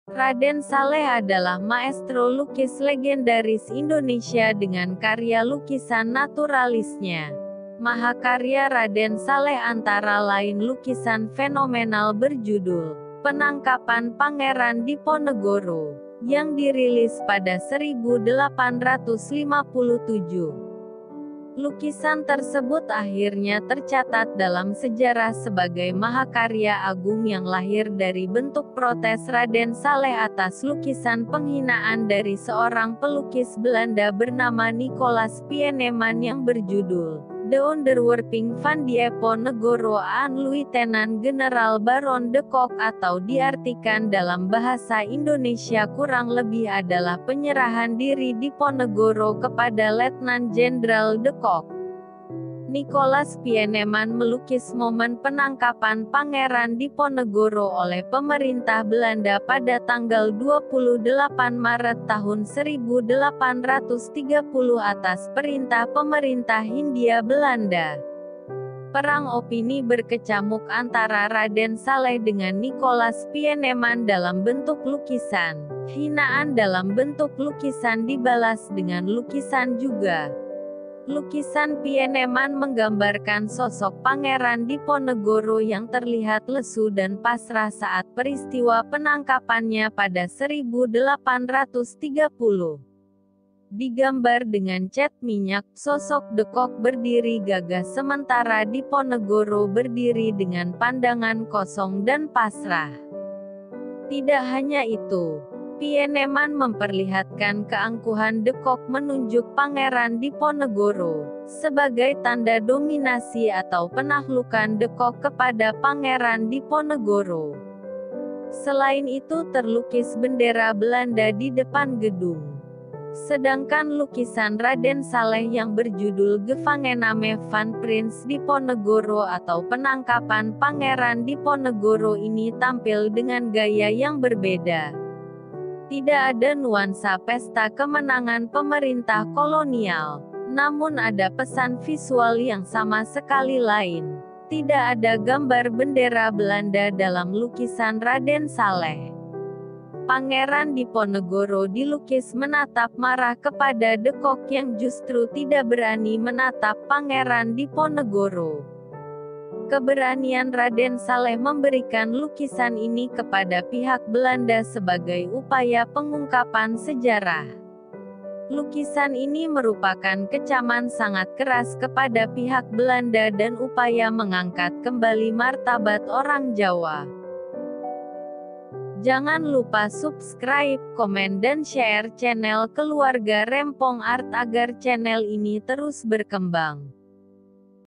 Raden Saleh adalah maestro lukis legendaris Indonesia dengan karya lukisan naturalisnya. Mahakarya Raden Saleh antara lain lukisan fenomenal berjudul Penangkapan Pangeran Diponegoro, yang dirilis pada 1857. Lukisan tersebut akhirnya tercatat dalam sejarah sebagai mahakarya agung yang lahir dari bentuk protes Raden Saleh atas lukisan penghinaan dari seorang pelukis Belanda bernama Nicolaas Pieneman yang berjudul De Onderwerping van Diponegoro aan Luitenant General Baron de Kock, atau diartikan dalam bahasa Indonesia kurang lebih adalah penyerahan diri Diponegoro kepada Letnan Jenderal de Kock. Nicolaas Pieneman melukis momen penangkapan Pangeran Diponegoro oleh pemerintah Belanda pada tanggal 28 Maret tahun 1830 atas perintah pemerintah Hindia Belanda. Perang opini berkecamuk antara Raden Saleh dengan Nicolaas Pieneman dalam bentuk lukisan. Hinaan dalam bentuk lukisan dibalas dengan lukisan juga. Lukisan Pieneman menggambarkan sosok Pangeran Diponegoro yang terlihat lesu dan pasrah saat peristiwa penangkapannya pada 1830. Digambar dengan cat minyak, sosok de Kock berdiri gagah sementara Diponegoro berdiri dengan pandangan kosong dan pasrah. Tidak hanya itu, Pieneman memperlihatkan keangkuhan de Kock menunjuk Pangeran Diponegoro sebagai tanda dominasi atau penaklukan de Kock kepada Pangeran Diponegoro. Selain itu terlukis bendera Belanda di depan gedung. Sedangkan lukisan Raden Saleh yang berjudul Gevangename van Prins Diponegoro atau penangkapan Pangeran Diponegoro ini tampil dengan gaya yang berbeda. Tidak ada nuansa pesta kemenangan pemerintah kolonial, namun ada pesan visual yang sama sekali lain. Tidak ada gambar bendera Belanda dalam lukisan Raden Saleh. Pangeran Diponegoro dilukis menatap marah kepada de Kock yang justru tidak berani menatap Pangeran Diponegoro. Keberanian Raden Saleh memberikan lukisan ini kepada pihak Belanda sebagai upaya pengungkapan sejarah. Lukisan ini merupakan kecaman sangat keras kepada pihak Belanda dan upaya mengangkat kembali martabat orang Jawa. Jangan lupa subscribe, komen dan share channel Keluarga Rempong Art agar channel ini terus berkembang.